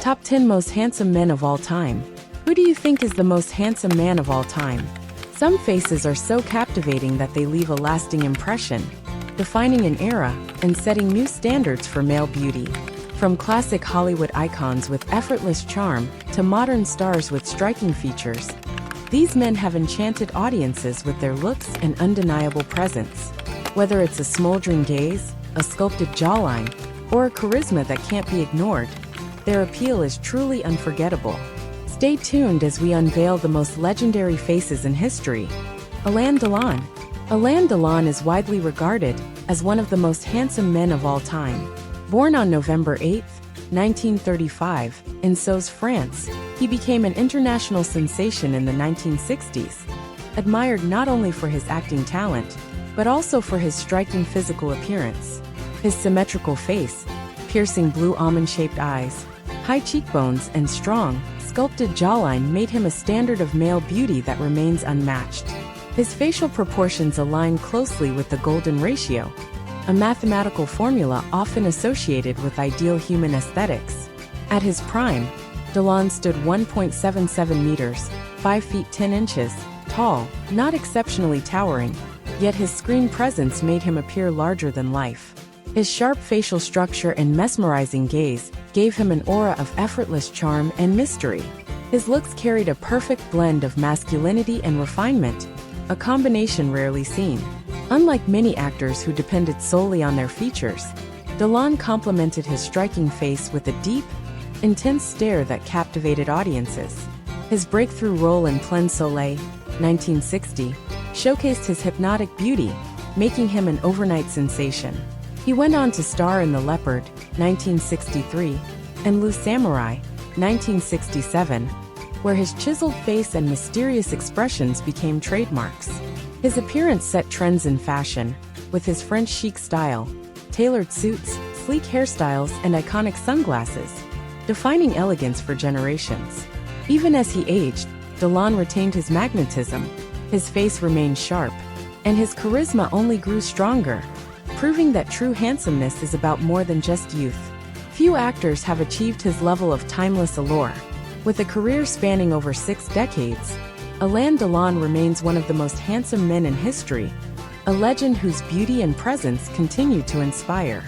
Top 10 Most Handsome Men of All Time. Who do you think is the most handsome man of all time? Some faces are so captivating that they leave a lasting impression, defining an era and setting new standards for male beauty. From classic Hollywood icons with effortless charm to modern stars with striking features, these men have enchanted audiences with their looks and undeniable presence. Whether it's a smoldering gaze, a sculpted jawline, or a charisma that can't be ignored, their appeal is truly unforgettable. Stay tuned as we unveil the most legendary faces in history. Alain Delon. Alain Delon is widely regarded as one of the most handsome men of all time. Born on November 8, 1935, in Sceaux, France, he became an international sensation in the 1960s, admired not only for his acting talent, but also for his striking physical appearance. His symmetrical face, piercing blue almond-shaped eyes, high cheekbones, and strong, sculpted jawline made him a standard of male beauty that remains unmatched. His facial proportions align closely with the golden ratio, a mathematical formula often associated with ideal human aesthetics. At his prime, Delon stood 1.77 meters, 5 feet 10 inches, tall, not exceptionally towering, yet his screen presence made him appear larger than life. His sharp facial structure and mesmerizing gaze gave him an aura of effortless charm and mystery. His looks carried a perfect blend of masculinity and refinement, a combination rarely seen. Unlike many actors who depended solely on their features, Delon complemented his striking face with a deep, intense stare that captivated audiences. His breakthrough role in Plein Soleil, 1960, showcased his hypnotic beauty, making him an overnight sensation. He went on to star in The Leopard, 1963, and Le Samouraï, 1967, where his chiseled face and mysterious expressions became trademarks. His appearance set trends in fashion, with his French chic style, tailored suits, sleek hairstyles, and iconic sunglasses, defining elegance for generations. Even as he aged, Delon retained his magnetism, his face remained sharp, and his charisma only grew stronger, proving that true handsomeness is about more than just youth. Few actors have achieved his level of timeless allure. With a career spanning over 6 decades, Alain Delon remains one of the most handsome men in history, a legend whose beauty and presence continue to inspire.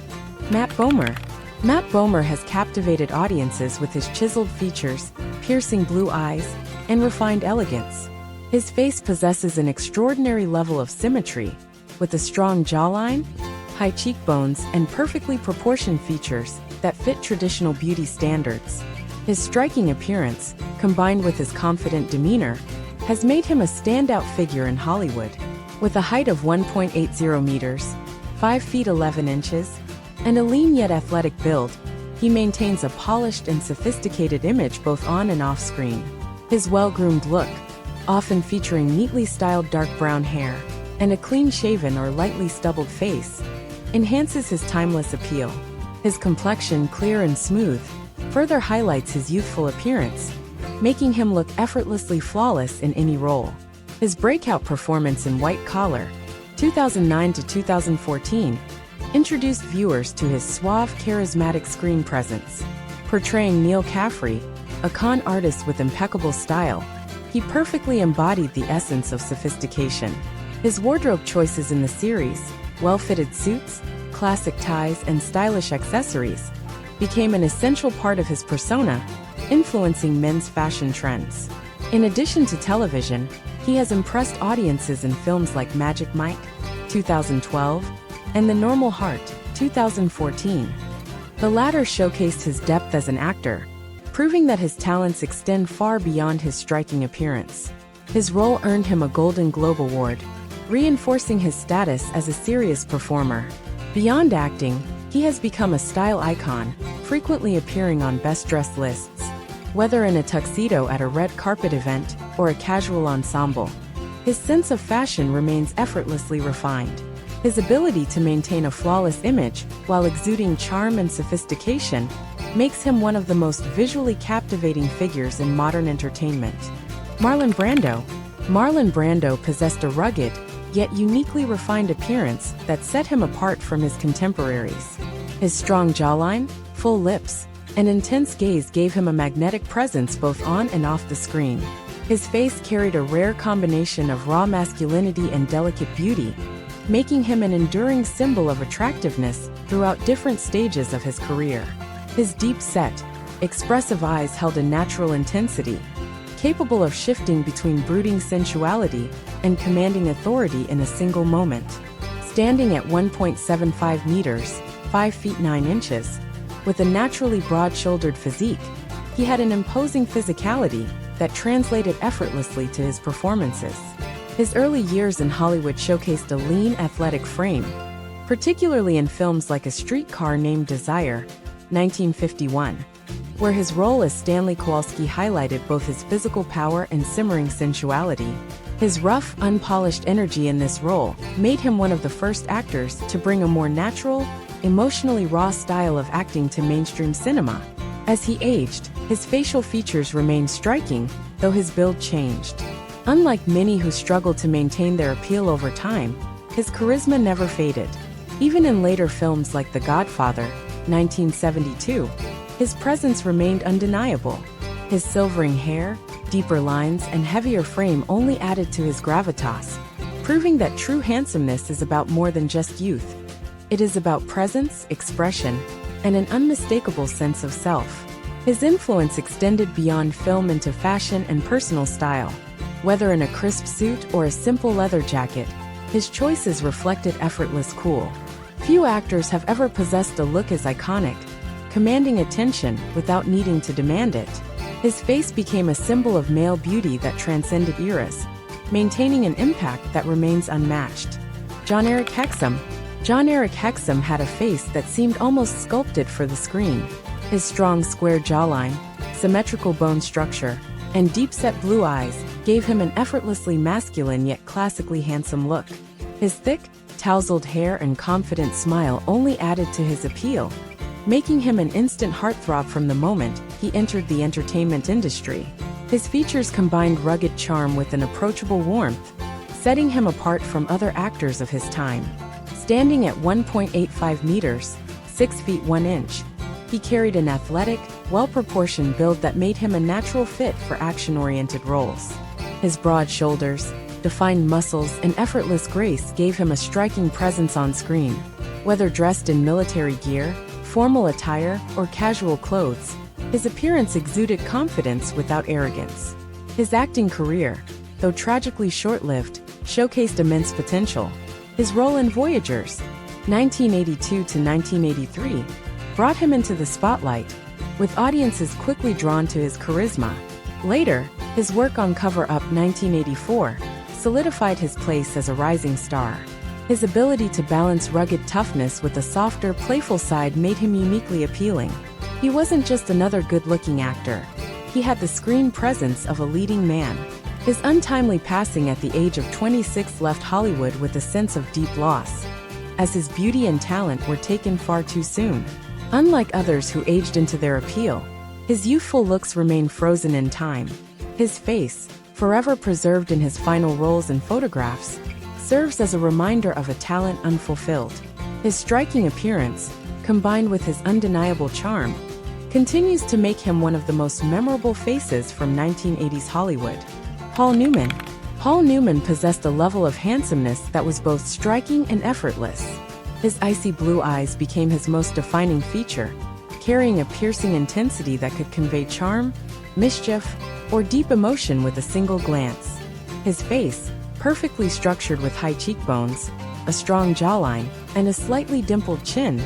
Matt Bomer. Matt Bomer has captivated audiences with his chiseled features, piercing blue eyes, and refined elegance. His face possesses an extraordinary level of symmetry, with a strong jawline, high cheekbones, and perfectly proportioned features that fit traditional beauty standards. His striking appearance, combined with his confident demeanor, has made him a standout figure in Hollywood. With a height of 1.80 meters, 5 feet 11 inches, and a lean yet athletic build, he maintains a polished and sophisticated image both on and off screen. His well-groomed look, often featuring neatly styled dark brown hair and a clean-shaven or lightly stubbled face, enhances his timeless appeal. His complexion, clear and smooth, further highlights his youthful appearance, making him look effortlessly flawless in any role. His breakout performance in White Collar, 2009 to 2014, introduced viewers to his suave, charismatic screen presence. Portraying Neil Caffrey, a con artist with impeccable style, he perfectly embodied the essence of sophistication. His wardrobe choices in the series, well-fitted suits, classic ties, and stylish accessories, became an essential part of his persona, influencing men's fashion trends. In addition to television, he has impressed audiences in films like Magic Mike, 2012, and The Normal Heart, 2014. The latter showcased his depth as an actor, proving that his talents extend far beyond his striking appearance. His role earned him a Golden Globe Award, reinforcing his status as a serious performer. Beyond acting, he has become a style icon, frequently appearing on best-dressed lists. Whether in a tuxedo at a red carpet event or a casual ensemble, his sense of fashion remains effortlessly refined. His ability to maintain a flawless image while exuding charm and sophistication makes him one of the most visually captivating figures in modern entertainment. Marlon Brando. Marlon Brando possessed a rugged, yet uniquely refined appearance that set him apart from his contemporaries. His strong jawline, full lips, An intense gaze gave him a magnetic presence both on and off the screen. His face carried a rare combination of raw masculinity and delicate beauty, making him an enduring symbol of attractiveness throughout different stages of his career. His deep-set, expressive eyes held a natural intensity, capable of shifting between brooding sensuality and commanding authority in a single moment. Standing at 1.75 meters, 5 feet 9 inches, with a naturally broad-shouldered physique, he had an imposing physicality that translated effortlessly to his performances. His early years in Hollywood showcased a lean, athletic frame, particularly in films like A Streetcar Named Desire, 1951, where his role as Stanley Kowalski highlighted both his physical power and simmering sensuality. His rough, unpolished energy in this role made him one of the first actors to bring a more natural, emotionally raw style of acting to mainstream cinema. As he aged, his facial features remained striking, though his build changed. Unlike many who struggled to maintain their appeal over time, his charisma never faded. Even in later films like The Godfather, 1972, his presence remained undeniable. His silvering hair, deeper lines, and heavier frame only added to his gravitas, proving that true handsomeness is about more than just youth. It is about presence, expression, and an unmistakable sense of self. His influence extended beyond film into fashion and personal style. Whether in a crisp suit or a simple leather jacket, his choices reflected effortless cool. Few actors have ever possessed a look as iconic, commanding attention without needing to demand it. His face became a symbol of male beauty that transcended eras, maintaining an impact that remains unmatched. John Eric Hexum. John Eric Hexum had a face that seemed almost sculpted for the screen. His strong square jawline, symmetrical bone structure, and deep-set blue eyes gave him an effortlessly masculine yet classically handsome look. His thick, tousled hair and confident smile only added to his appeal, making him an instant heartthrob from the moment he entered the entertainment industry. His features combined rugged charm with an approachable warmth, setting him apart from other actors of his time. Standing at 1.85 meters, 6 feet 1 inch, he carried an athletic, well-proportioned build that made him a natural fit for action-oriented roles. His broad shoulders, defined muscles, and effortless grace gave him a striking presence on screen. Whether dressed in military gear, formal attire, or casual clothes, his appearance exuded confidence without arrogance. His acting career, though tragically short-lived, showcased immense potential. His role in Voyagers, 1982 to 1983, brought him into the spotlight, with audiences quickly drawn to his charisma. Later, his work on Cover Up 1984 solidified his place as a rising star. His ability to balance rugged toughness with a softer, playful side made him uniquely appealing. He wasn't just another good-looking actor. He had the screen presence of a leading man. His untimely passing at the age of 26 left Hollywood with a sense of deep loss, as his beauty and talent were taken far too soon. Unlike others who aged into their appeal, his youthful looks remain frozen in time. His face, forever preserved in his final roles and photographs, serves as a reminder of a talent unfulfilled. His striking appearance, combined with his undeniable charm, continues to make him one of the most memorable faces from 1980s Hollywood. Paul Newman. Paul Newman possessed a level of handsomeness that was both striking and effortless. His icy blue eyes became his most defining feature, carrying a piercing intensity that could convey charm, mischief, or deep emotion with a single glance. His face, perfectly structured with high cheekbones, a strong jawline, and a slightly dimpled chin,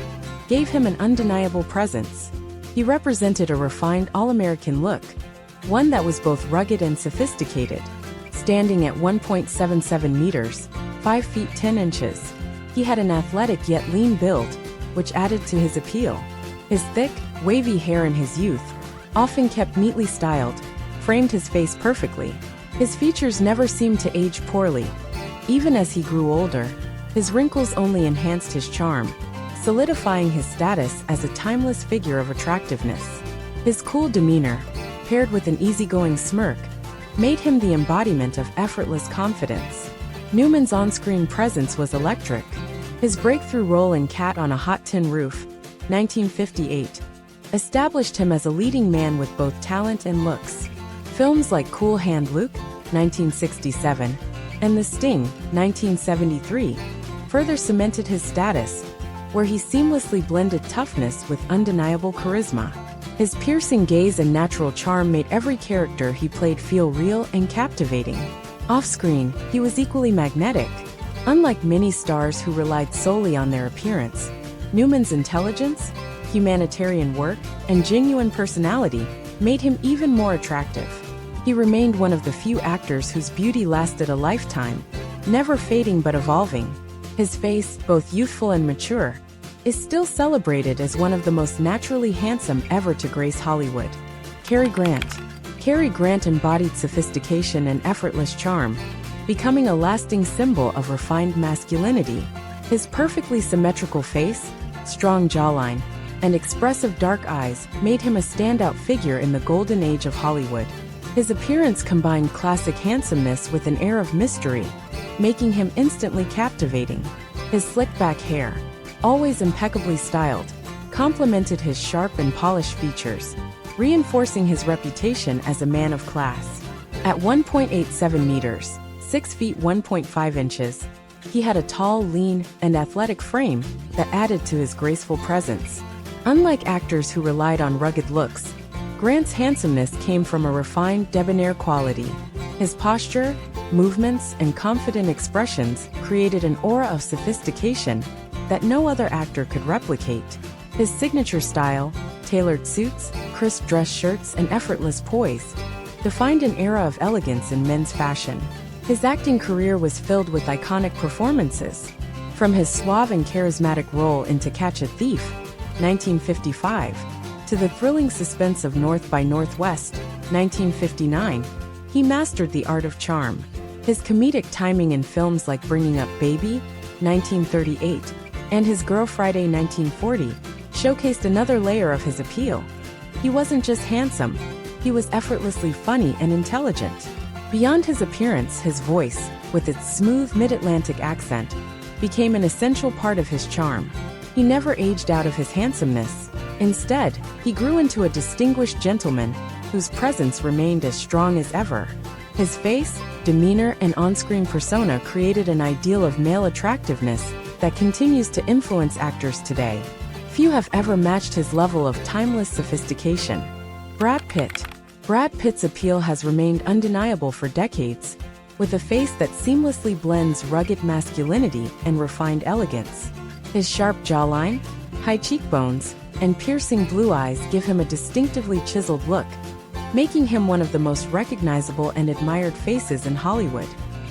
gave him an undeniable presence. He represented a refined all-American look, one that was both rugged and sophisticated. Standing at 1.77 meters, 5 feet 10 inches, he had an athletic yet lean build, which added to his appeal. His thick, wavy hair in his youth, often kept neatly styled, framed his face perfectly. His features never seemed to age poorly. Even as he grew older, his wrinkles only enhanced his charm, solidifying his status as a timeless figure of attractiveness. His cool demeanor, paired with an easygoing smirk, made him the embodiment of effortless confidence. Newman's on-screen presence was electric. His breakthrough role in Cat on a Hot Tin Roof, 1958, established him as a leading man with both talent and looks. Films like Cool Hand Luke, 1967, and The Sting, 1973, further cemented his status, where he seamlessly blended toughness with undeniable charisma. His piercing gaze and natural charm made every character he played feel real and captivating. Off-screen, he was equally magnetic. Unlike many stars who relied solely on their appearance, Newman's intelligence, humanitarian work, and genuine personality made him even more attractive. He remained one of the few actors whose beauty lasted a lifetime, never fading but evolving. His face, both youthful and mature, is still celebrated as one of the most naturally handsome ever to grace Hollywood. Cary Grant. Cary Grant embodied sophistication and effortless charm, becoming a lasting symbol of refined masculinity. His perfectly symmetrical face, strong jawline, and expressive dark eyes made him a standout figure in the golden age of Hollywood. His appearance combined classic handsomeness with an air of mystery, making him instantly captivating. His slick-back hair, always impeccably styled, complemented his sharp and polished features, reinforcing his reputation as a man of class. At 1.87 meters, 6 feet 1.5 inches, he had a tall, lean, and athletic frame that added to his graceful presence. Unlike actors who relied on rugged looks, Grant's handsomeness came from a refined, debonair quality. His posture, movements, and confident expressions created an aura of sophistication that no other actor could replicate. His signature style, tailored suits, crisp dress shirts, and effortless poise, defined an era of elegance in men's fashion. His acting career was filled with iconic performances, from his suave and charismatic role in To Catch a Thief, 1955, to the thrilling suspense of North by Northwest, 1959, he mastered the art of charm. His comedic timing in films like Bringing Up Baby, 1938, and His Girl Friday, 1940, showcased another layer of his appeal. He wasn't just handsome, he was effortlessly funny and intelligent. Beyond his appearance, his voice, with its smooth mid-Atlantic accent, became an essential part of his charm. He never aged out of his handsomeness. Instead, he grew into a distinguished gentleman whose presence remained as strong as ever. His face, demeanor, and on-screen persona created an ideal of male attractiveness that continues to influence actors today. Few have ever matched his level of timeless sophistication. Brad Pitt. Brad Pitt's appeal has remained undeniable for decades, with a face that seamlessly blends rugged masculinity and refined elegance. His sharp jawline, high cheekbones, and piercing blue eyes give him a distinctively chiseled look, making him one of the most recognizable and admired faces in Hollywood.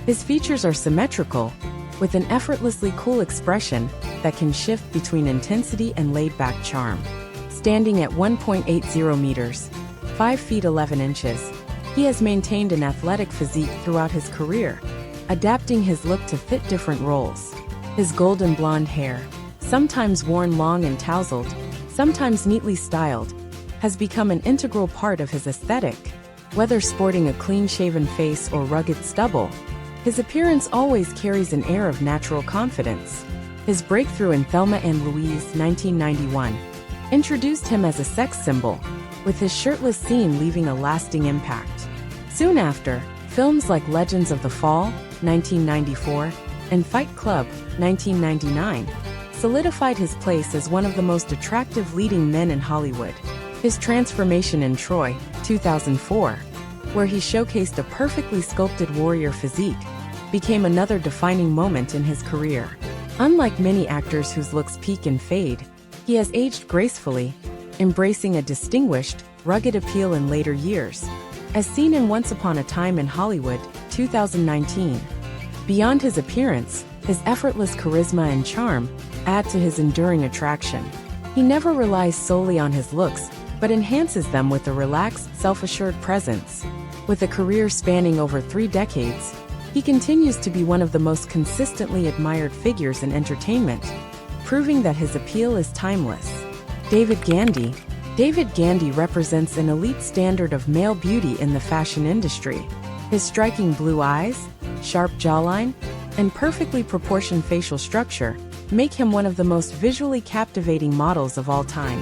His features are symmetrical, with an effortlessly cool expression that can shift between intensity and laid-back charm. Standing at 1.80 meters, 5 feet 11 inches, he has maintained an athletic physique throughout his career, adapting his look to fit different roles. His golden blonde hair, sometimes worn long and tousled, sometimes neatly styled, has become an integral part of his aesthetic. Whether sporting a clean-shaven face or rugged stubble, his appearance always carries an air of natural confidence. His breakthrough in Thelma and Louise, 1991, introduced him as a sex symbol, with his shirtless scene leaving a lasting impact. Soon after, films like Legends of the Fall, 1994, and Fight Club, 1999, solidified his place as one of the most attractive leading men in Hollywood. His transformation in Troy, 2004, where he showcased a perfectly sculpted warrior physique, became another defining moment in his career. Unlike many actors whose looks peak and fade, he has aged gracefully, embracing a distinguished, rugged appeal in later years, as seen in Once Upon a Time in Hollywood, 2019. Beyond his appearance, his effortless charisma and charm add to his enduring attraction. He never relies solely on his looks, but enhances them with a relaxed, self-assured presence. With a career spanning over 3 decades, he continues to be one of the most consistently admired figures in entertainment, proving that his appeal is timeless. David Gandy. David Gandy represents an elite standard of male beauty in the fashion industry. His striking blue eyes, sharp jawline, and perfectly proportioned facial structure make him one of the most visually captivating models of all time.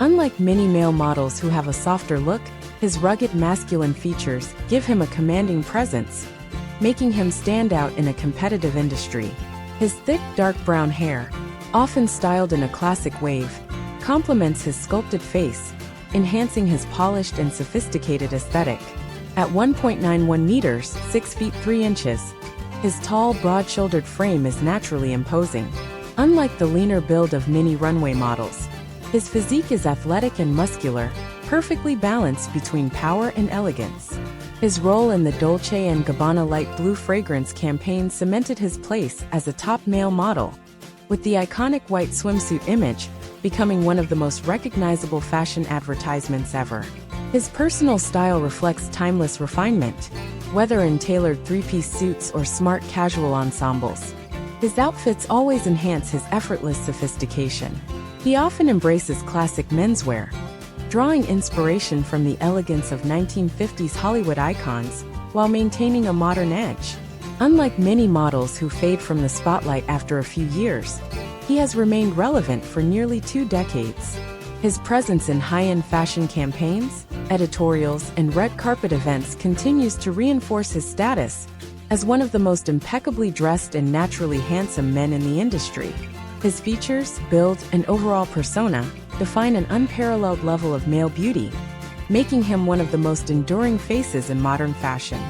Unlike many male models who have a softer look, his rugged masculine features give him a commanding presence, making him stand out in a competitive industry. His thick, dark brown hair, often styled in a classic wave, complements his sculpted face, enhancing his polished and sophisticated aesthetic. At 1.91 meters, 6 feet 3 inches, his tall, broad-shouldered frame is naturally imposing. Unlike the leaner build of many runway models, his physique is athletic and muscular, perfectly balanced between power and elegance. His role in the Dolce & Gabbana light blue fragrance campaign cemented his place as a top male model, with the iconic white swimsuit image becoming one of the most recognizable fashion advertisements ever. His personal style reflects timeless refinement, whether in tailored three-piece suits or smart casual ensembles. His outfits always enhance his effortless sophistication. He often embraces classic menswear, drawing inspiration from the elegance of 1950s Hollywood icons while maintaining a modern edge. Unlike many models who fade from the spotlight after a few years, he has remained relevant for nearly 2 decades. His presence in high-end fashion campaigns, editorials, and red carpet events continues to reinforce his status as one of the most impeccably dressed and naturally handsome men in the industry. His features, build, and overall persona define an unparalleled level of male beauty, making him one of the most enduring faces in modern fashion.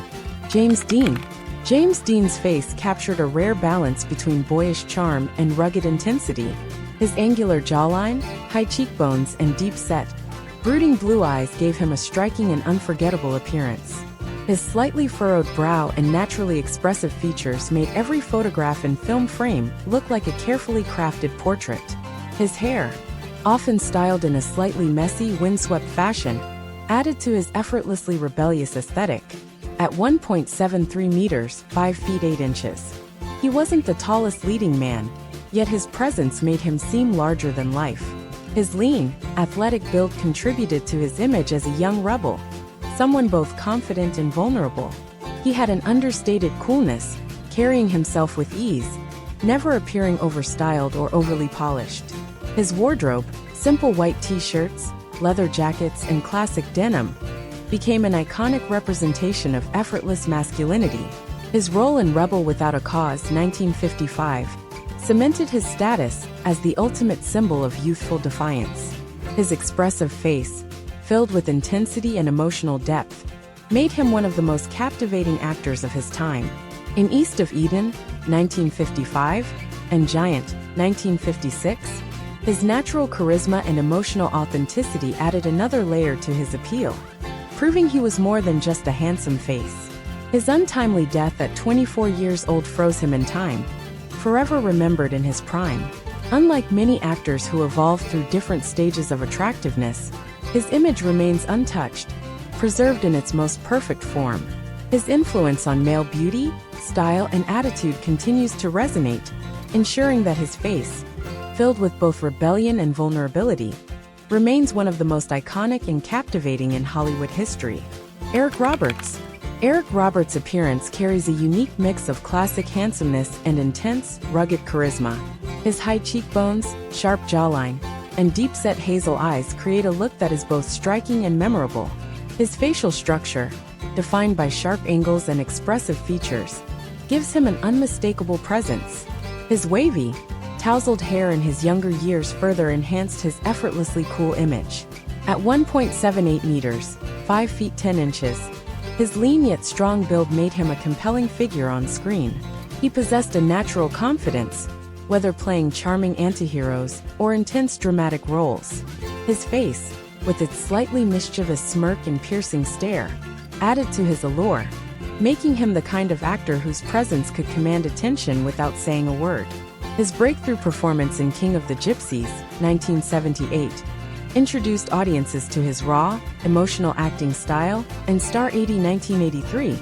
James Dean. James Dean's face captured a rare balance between boyish charm and rugged intensity. His angular jawline, high cheekbones, and deep-set, brooding blue eyes gave him a striking and unforgettable appearance. His slightly furrowed brow and naturally expressive features made every photograph and film frame look like a carefully crafted portrait. His hair, often styled in a slightly messy, windswept fashion, added to his effortlessly rebellious aesthetic. At 1.73 meters, 5 feet 8 inches, he wasn't the tallest leading man, yet his presence made him seem larger than life. His lean, athletic build contributed to his image as a young rebel, someone both confident and vulnerable. He had an understated coolness, carrying himself with ease, never appearing overstyled or overly polished. His wardrobe, simple white t-shirts, leather jackets, and classic denim, became an iconic representation of effortless masculinity. His role in Rebel Without a Cause 1955 cemented his status as the ultimate symbol of youthful defiance. His expressive face, filled with intensity and emotional depth, made him one of the most captivating actors of his time. In East of Eden, 1955, and Giant, 1956, his natural charisma and emotional authenticity added another layer to his appeal, proving he was more than just a handsome face. His untimely death at 24 years old froze him in time, forever remembered in his prime. Unlike many actors who evolve through different stages of attractiveness, his image remains untouched, preserved in its most perfect form. His influence on male beauty, style, and attitude continues to resonate, ensuring that his face, filled with both rebellion and vulnerability, remains one of the most iconic and captivating in Hollywood history. Eric Roberts. Eric Roberts' appearance carries a unique mix of classic handsomeness and intense, rugged charisma. His high cheekbones, sharp jawline, and deep-set hazel eyes create a look that is both striking and memorable. His facial structure, defined by sharp angles and expressive features, gives him an unmistakable presence. His wavy, tousled hair in his younger years further enhanced his effortlessly cool image. At 1.78 meters, 5 feet 10 inches, his lean yet strong build made him a compelling figure on screen. He possessed a natural confidence, whether playing charming antiheroes or intense dramatic roles. His face, with its slightly mischievous smirk and piercing stare, added to his allure, making him the kind of actor whose presence could command attention without saying a word. His breakthrough performance in King of the Gypsies, 1978, introduced audiences to his raw, emotional acting style, and Star 80 1983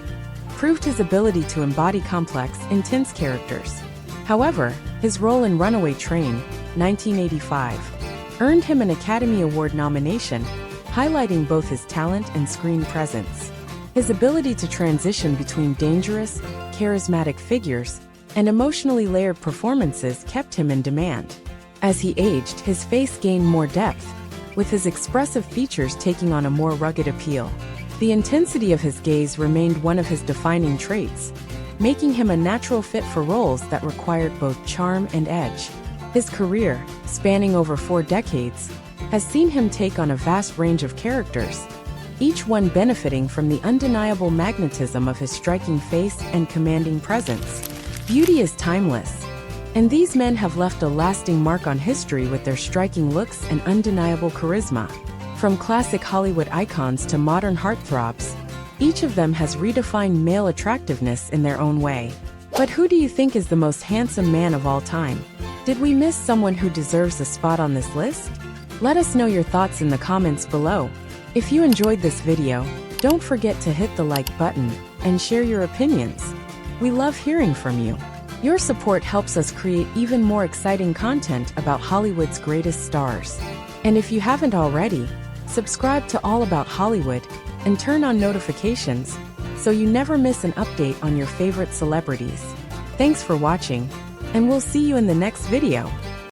proved his ability to embody complex, intense characters. However, his role in Runaway Train, 1985, earned him an Academy Award nomination, highlighting both his talent and screen presence. His ability to transition between dangerous, charismatic figures and emotionally layered performances kept him in demand. As he aged, his face gained more depth, with his expressive features taking on a more rugged appeal. The intensity of his gaze remained one of his defining traits, making him a natural fit for roles that required both charm and edge. His career, spanning over 4 decades, has seen him take on a vast range of characters, each one benefiting from the undeniable magnetism of his striking face and commanding presence. Beauty is timeless, and these men have left a lasting mark on history with their striking looks and undeniable charisma. From classic Hollywood icons to modern heartthrobs, each of them has redefined male attractiveness in their own way. But who do you think is the most handsome man of all time? Did we miss someone who deserves a spot on this list? Let us know your thoughts in the comments below. If you enjoyed this video, don't forget to hit the like button and share your opinions. We love hearing from you. Your support helps us create even more exciting content about Hollywood's greatest stars. And if you haven't already, subscribe to All About Hollywood and turn on notifications so you never miss an update on your favorite celebrities. Thanks for watching, and we'll see you in the next video.